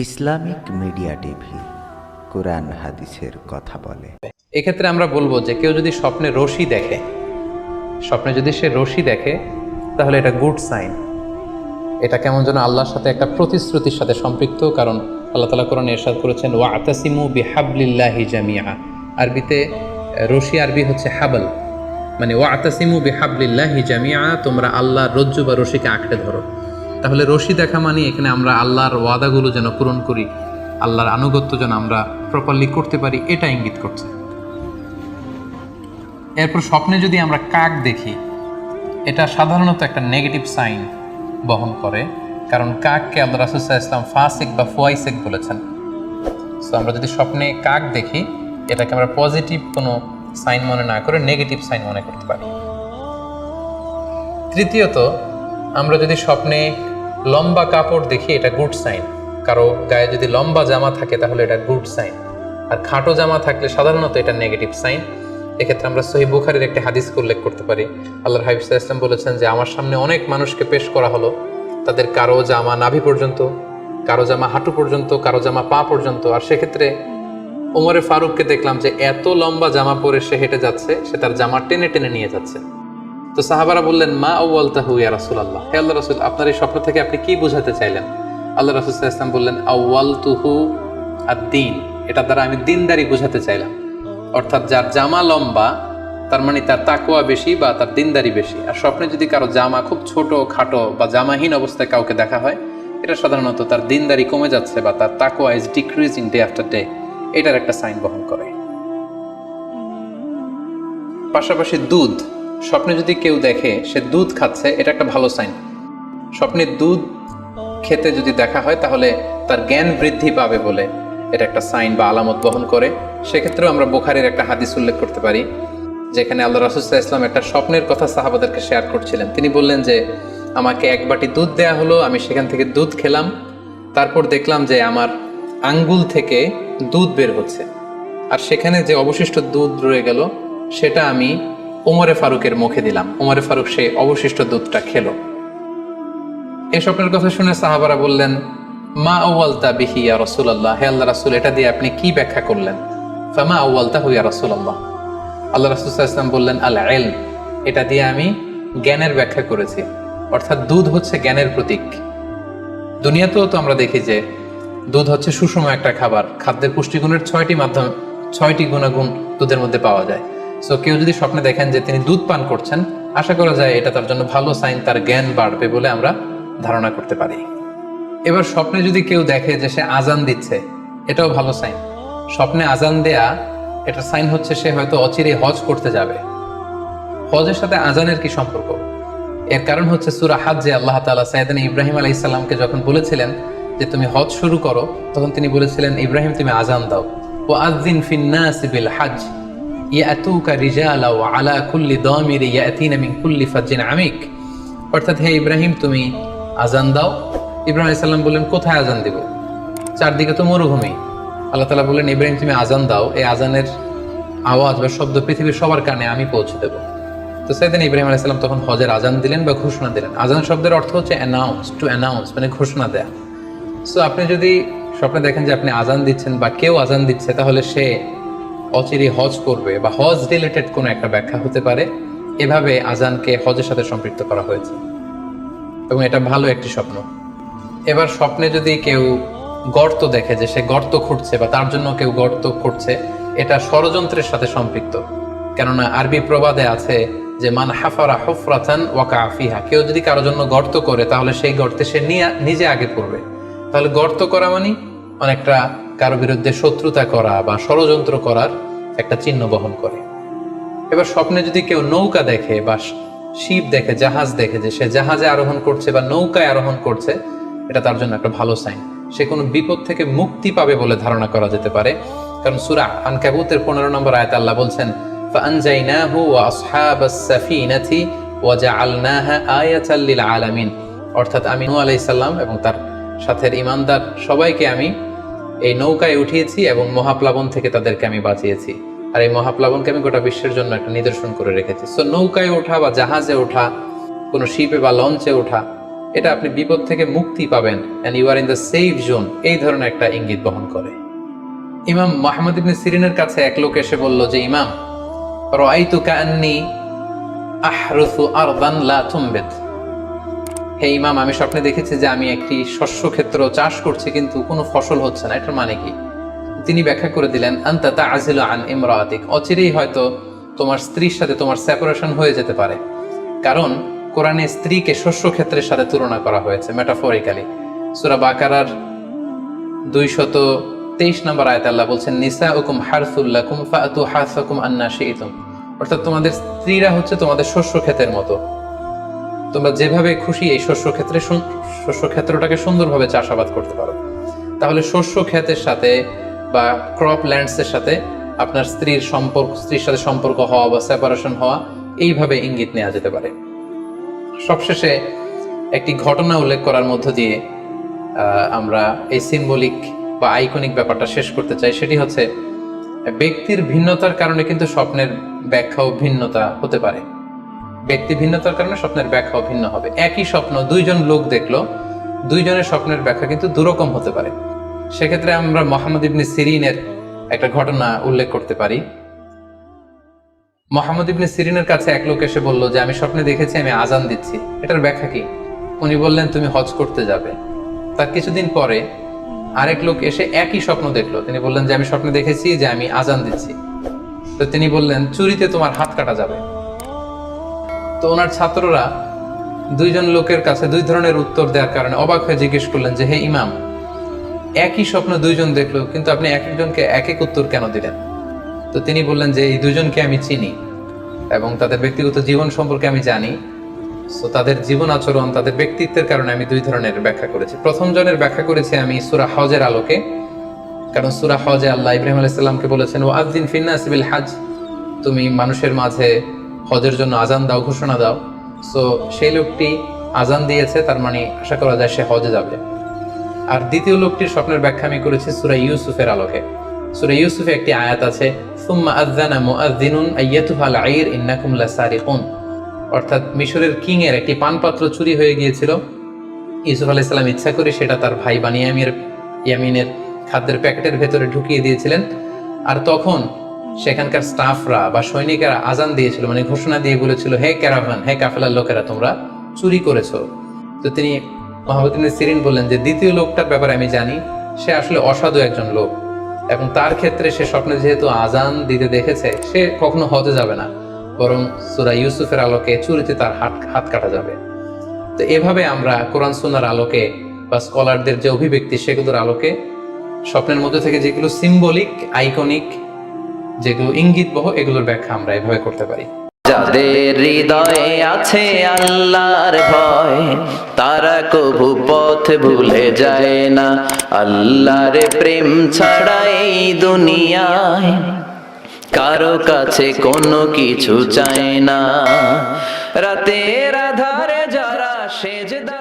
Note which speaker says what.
Speaker 1: Islamic media TV কোরআন হাদিসের কথা বলে।
Speaker 2: এক্ষেত্রে আমরা বলবো যে কেউ যদি স্বপ্নে রশি দেখে, স্বপ্নে যদি সে রশি দেখে তাহলে এটা গুড সাইন। এটা কেমন যেন আল্লাহর সাথে একটা প্রতিশ্রুতির সাথে সম্পৃক্ত, কারণ আল্লাহ তাআলা কোরআনে ইরশাদ করেছেন ওয়াতাসিমু বিহাবলিল্লাহি জামিআ। আরবিতে রশি আরবি হচ্ছে হাবল, মানে ওয়াতাসিমু বিহাবলিল্লাহি জামিআ, তোমরা আল্লাহর রজ্জু বা রশিকে আঁকড়ে ধরো। তাহলে রশি দেখা মানে এখানে আমরা আল্লাহর ওয়াদাগুলো যেন পূরণ করি, আল্লাহর আনুগত্য যেন আমরা প্রপারলি করতে পারি, এটা ইঙ্গিত করছে। এরপর স্বপ্নে যদি আমরা কাক দেখি, এটা সাধারণত একটা নেগেটিভ সাইন বহন করে, কারণ কাককে আল্লাহ রাসূল সাল্লাল্লাহু আলাইহি ওয়াসাল্লাম ফাসিক বা ফুয়াইসিক বলেছেন। সো আমরা যদি স্বপ্নে কাক দেখি, এটাকে আমরা পজিটিভ কোনো সাইন মনে না করে নেগেটিভ সাইন মনে করতে পারি। তৃতীয়ত, আমরা যদি স্বপ্নে লম্বা কাপড় দেখি, এটা গুড সাইন। কারো গায়ে যদি লম্বা জামা থাকে তাহলে এটা গুড সাইন, আর খাটো জামা থাকলে সাধারণত এটা নেগেটিভ সাইন। এক্ষেত্রে আমরা সহিহ বুখারীর একটি হাদিসকে উল্লেখ করতে পারি। আল্লাহর হাবিব সাল্লাল্লাহু আলাইহি ওয়াসাল্লাম বলেছেন যে আমার সামনে অনেক মানুষকে পেশ করা হলো, তাদের কারো জামা নাভি পর্যন্ত, কারো জামা হাঁটু পর্যন্ত, কারো জামা পা পর্যন্ত। আর সেক্ষেত্রে ওমরে ফারুককে দেখলাম যে এত লম্বা জামা পরে সে হেঁটে যাচ্ছে, সে তার জামা টেনে টেনে নিয়ে যাচ্ছে। তো সাহাবারা বললেন, মা আউয়ালতাহু ইয়া রাসূলুল্লাহ, হে আল্লাহর রাসূল, আপনার এই স্বপ্ন থেকে আপনি কি বোঝাতে চাইলেন? আল্লাহ রাসূল সাল্লাল্লাহু আলাইহি ওয়াসাল্লাম বললেন, আউয়ালতুহু আদ-দীন, এটা দ্বারা আমি দ্বীনদারি বোঝাতে চাইলাম। অর্থাৎ যার জামা লম্বা তার মানে তার তাকওয়া বেশি বা তার দ্বীনদারি বেশি। আর স্বপ্নে যদি কারো জামা খুব ছোট খাটো বা জামাহীন অবস্থায় কাউকে দেখা হয়, এটা সাধারণত তার দ্বীনদারি কমে যাচ্ছে বা তার তাকওয়া is decreasing day after day, এটার একটা সাইন বহন করে। পাশাপাশি দুধ, স্বপ্নে যদি কেউ দেখে সে দুধ খাচ্ছে, এটা একটা ভালো সাইন। স্বপ্নে দুধ খেতে যদি দেখা হয় তাহলে তার জ্ঞান বৃদ্ধি পাবে বলে এটা একটা সাইন বা আলামত বহন করে। সেক্ষেত্রেও আমরা বুখারীর একটা হাদিস উল্লেখ করতে পারি, যেখানে আল্লাহ রাসূল সাল্লাল্লাহু আলাইহি ওয়াসাল্লাম একটা স্বপ্নের কথা সাহাবাদেরকে শেয়ার করছিলেন। তিনি বললেন যে আমাকে এক বাটি দুধ দেয়া হলো, আমি সেখান থেকে দুধ খেলাম, তারপর দেখলাম যে আমার আঙ্গুল থেকে দুধ বের হচ্ছে, আর সেখানে যে অবশিষ্ট দুধ রয়ে গেল সেটা আমি ওমরে ফারুকের মুখে দিলাম। ওমরে ফারুক সেই অবশিষ্ট দুধটা খেলো। এই স্বপ্নের কথা শুনে সাহাবারা বললেন, মা আউয়ালতা বিহি ইয়া রাসূলুল্লাহ, হে আল্লাহর রাসূল, এটা দিয়ে আপনি কি ব্যাখ্যা করলেন? ফামা আউয়ালতাহু ইয়া রাসূলুল্লাহ, আল্লাহ রাসূল সাল্লাল্লাহু আলাইহি ওয়াসাল্লাম বললেন, আল ইলম, এটা দিয়ে আমি জ্ঞানের ব্যাখ্যা করেছি। অর্থাৎ দুধ হচ্ছে জ্ঞানের প্রতীক। দুনিয়াতেও তো আমরা দেখি যে দুধ হচ্ছে সুষম একটা খাবার, খাদ্যের পুষ্টিগুণের 6টি গুণাগুণ দুধের মধ্যে পাওয়া যায়। সো কেউ যদি স্বপ্নে দেখেন যে তিনি দুধ পান করছেন, আশা করা যায় এটা তার জন্য ভালো সাইন, তার জ্ঞান বাড়বে বলে আমরা ধারণা করতে পারি। এবার স্বপ্নে যদি কেউ দেখে যে সে আজান দিচ্ছে, এটাও ভালো সাইন। স্বপ্নে আজান দেয়া, এটা সাইন হচ্ছে সে হয়তো অচিরেই হজ করতে যাবে। হজের সাথে আজানের কি সম্পর্ক? এর কারণ হচ্ছে সূরা হজ্জে আল্লাহ তাআলা সাইয়েদনা ইব্রাহিম আলাইহিস সালামকে যখন বলেছিলেন যে তুমি হজ শুরু করো, তখন তিনি বলেছিলেন, ইব্রাহিম তুমি আজান দাও, ওয়া আযযিন ফিন নাসি বিল হজ ইয়াতুকা রিজালা ওয়া আলা কুল্লি দামিরি ইয়াতিনা মিন কুল্লি ফাজ্জিন আমিক। অর্থাৎ হে ইব্রাহিম তুমি আজান দাও। ইব্রাহিম আলাইহিস সালাম বললেন, কোথায় আজান দিব? চারদিকে তো মরুভূমি। আল্লাহ তাআলা বললেন, ইব্রাহিম তুমি আজান দাও, এই আজানের আওয়াজ বা শব্দ পৃথিবীর সবার কানে আমি পৌঁছে দেব। তো সাইয়েদনা ইব্রাহিম আলাইহিস সালাম তখন হজের আজান দিলেন বা ঘোষণা দিলেন। আজান শব্দের অর্থ হচ্ছে অ্যানাউন্স, টু অ্যানাউন্স, মানে ঘোষণা দেয়া। সো আপনি যদি স্বপ্নে দেখেন যে আপনি আজান দিচ্ছেন বা কেউ আজান দিচ্ছে, তাহলে সে অচিরেই হজ করবে বা হজ রিলেটেড কোনো একটা ব্যাখ্যা হতে পারে। এভাবে আজানকে হজের সাথে সম্পৃক্ত করা হয়েছে এবং এটা ভালো একটি স্বপ্ন। এবার স্বপ্নে যদি কেউ গর্ত দেখে যে সে গর্ত খুঁড়ছে বা তার জন্য কেউ গর্ত খুঁড়ছে, এটা ষড়যন্ত্রের সাথে সম্পৃক্ত। কেননা আরবি প্রবাদে আছে যে মান হাফারা হুফরাতান ওয়াকা ফিহা, কেউ যদি কারো জন্য গর্ত করে তাহলে সেই গর্তে সে নিজে আগে পড়বে। তাহলে গর্ত করা মানে অনেকটা কারো বিরুদ্ধে শত্রুতা করা বা ষড়যন্ত্র করার একটা চিহ্ন বহন করে। এবার স্বপ্নে যদি কেউ নৌকা দেখে বা শিপ দেখে, জাহাজ দেখে যে সে জাহাজে আরোহণ করছে বা নৌকায় আরোহণ করছে, এটা তার জন্য একটা ভালো সাইন। সে কোনো বিপদ থেকে মুক্তি পাবে বলে ধারণা করা যেতে পারে। কারণ সূরা আনকাবুতের 15 নম্বর আয়াতে আল্লাহ বলছেন, ফাআনজাইনাহু ওয়া আসহাবাস সাফিনাতি ওয়া জাআলনাহা আয়াতাল লিল আলামিন। অর্থাৎ আমি নূহ আলাইহিস সালাম এবং তার সাথে ঈমানদার সবাইকে আমি এই নৌকায় উঠিয়েছি এবং মহাপ্লাবন থেকে তাদেরকে আমি বাঁচিয়েছি। আর এই মহাপ্লাবনকে আমি গোটা বিশ্বের জন্য একটা নিদর্শন করে রেখেছি। সো নৌকায় ওঠা বা জাহাজে ওঠা, কোনো শিপে বা লঞ্চে ওঠা, এটা আপনি বিপদ থেকে মুক্তি পাবেন and you are in the safe zone, এই ধরনের একটা ইঙ্গিত বহন করে। ইমাম মুহাম্মদ ইবনে সিরিনের কাছে এক লোক এসে বলল যে, ইমাম, রাআইতু কাআন্নী আহরুসু আরদান লা তুমবিত। হে ইমাম, আমি স্বপ্নে দেখেছি যে আমি একটি শস্য ক্ষেত্র চাষ করছি কিন্তু কোনো ফসল হচ্ছে না, এটার মানে কি? তিনি ব্যাখ্যা করে দিলেন, আনতা তা'জিলু আন ইমরাতিক, অচিরেই হয়তো তোমার স্ত্রীর সাথে তোমার সেপারেশন হয়ে যেতে পারে। কারণ কোরআনে স্ত্রীকে শস্য ক্ষেত্রের সাথে তুলনা করা হয়েছে মেটাফরিক্যালি। সূরা বাকারার 223 নম্বর আয়াতে আল্লাহ বলছেন, নিসাউকুম হারসুল লাকুম ফাআতু হারসাকুম আন্না শি'তুম। অর্থাৎ তোমাদের স্ত্রীরা হচ্ছে তোমাদের শস্য ক্ষেতের মতো, তোমরা যেভাবে খুশি এই শস্য ক্ষেত্রটাকে সুন্দরভাবে চাষাবাদ করতে পারো। তাহলে শস্য ক্ষেতের সাথে বা ক্রপ ল্যান্ডসের সাথে আপনার স্ত্রীর সাথে সম্পর্ক হওয়া বা সেপারেশন হওয়া, এইভাবে ইঙ্গিত নেওয়া যেতে পারে। সবশেষে একটি ঘটনা উল্লেখ করার মধ্য দিয়ে আমরা এই সিম্বলিক বা আইকনিক ব্যাপারটা শেষ করতে চাই। সেটি হচ্ছে, ব্যক্তির ভিন্নতার কারণে কিন্তু স্বপ্নের ব্যাখ্যাও ভিন্নতা হতে পারে। ব্যক্তি ভিন্নতার কারণে স্বপ্নের ব্যাখ্যাও ভিন্ন হবে। একই স্বপ্ন দুইজন লোক দেখলো, দুইজনের স্বপ্নের ব্যাখ্যা কিন্তু দুরকম হতে পারে। সেক্ষেত্রে আমরা মুহাম্মদ ইবনে সিরিনের একটা ঘটনা উল্লেখ করতে পারি। মুহাম্মদ ইবনে সিরিনের কাছে এক লোক এসে বলল যে, আমি স্বপ্নে দেখেছি আমি আজান দিচ্ছি, এটার ব্যাখ্যা কি? উনি বললেন, তুমি হজ করতে যাবে। তার কিছুদিন পরে আরেক লোক এসে একই স্বপ্ন দেখলো, তিনি বললেন যে, আমি স্বপ্নে দেখেছি যে আমি আজান দিচ্ছি। তো তিনি বললেন, চুরিতে তোমার হাত কাটা যাবে। তো ওনার ছাত্ররা দুইজন লোকের কাছে দুই ধরনের উত্তর দেওয়ার কারণে অবাক হয়ে জিজ্ঞেস করলেন যে, হে ইমাম, একই স্বপ্ন দুইজন দেখলো কিন্তু আপনি এক একজনকে এক এক উত্তর কেন দিলেন? তো তিনি বললেন যে, এই দুইজনকে আমি চিনি এবং তাদের ব্যক্তিগত জীবন সম্পর্কে আমি জানি। সো তাদের জীবন আচরণ, তাদের ব্যক্তিত্বের কারণে আমি দুই ধরনের ব্যাখ্যা করেছি। প্রথম জনের ব্যাখ্যা করেছি আমি সূরা হজের আলোকে, কারণ সূরা হজে আল্লাহ ইব্রাহিম আলাইহিস সালামকে বলেছেন, ওয়াযিন ফিন-নাসি বিল হজ, তুমি মানুষের মাঝে হজের জন্য আজান দাও, ঘোষণা দাও। সো সেই লোকটি আজান দিয়েছে, তার মানে আশা করা যায় সে হজে যাবে। আর দ্বিতীয় লোকটির স্বপ্নের ব্যাখ্যা আমি করেছি সূরা ইউসুফের আলোকে। সূরা ইউসুফে একটি আয়াত আছে, সুম্মা আযানা মুআযযিনুন আইয়াতুহাল আইর ইন্নাকুম লাসারিকুন। অর্থাৎ মিশরের কিং এর একটি পানপাত্র চুরি হয়ে গিয়েছিল। ইউসুফ আলাইহিস সালাম ইচ্ছা করে সেটা তার ভাই ইয়ামিনের খাদ্যের প্যাকেটের ভেতরে ঢুকিয়ে দিয়েছিলেন। আর তখন সেখানকার স্টাফরা বা সৈনিকেরা আজান দিয়েছিল, মানে ঘোষণা দিয়ে বলেছিল, হে ক্যারাভান, হে কাফেলার লোকেরা, তোমরা চুরি করেছো। তো তিনি মুহাম্মদ ইবনে সিরিন বললেন যে, দ্বিতীয় লোকটার ব্যাপারে আমি জানি, সে আসলে অসাধু একজন লোক এবং তার ক্ষেত্রে সে স্বপ্নে যেহেতু আজান দিতে দেখেছে, সে কখনো হজে যাবে না, বরং সূরা ইউসুফের আলোকে চুরিতে তার হাত কাটা যাবে। তো এভাবে আমরা কোরআন সুন্নাহর আলোকে বা স্কলারদের যে অভিব্যক্তি, সেগুলোর আলোকে স্বপ্নের মধ্যে থেকে যেগুলো সিম্বলিক, আইকনিক, যেগুলো ইঙ্গিতবহ, এগুলোর ব্যাখ্যা আমরা এভাবে করতে পারি।
Speaker 3: যাদের হৃদয়ে আছে আল্লাহর ভয়, তারা কভু পথ ভুলে যায় না। আল্লাহর প্রেম ছাড়া এই দুনিয়ায় কারো কাছে কোনো কিছু চায় না। রাতের আধারে যারা সেজদা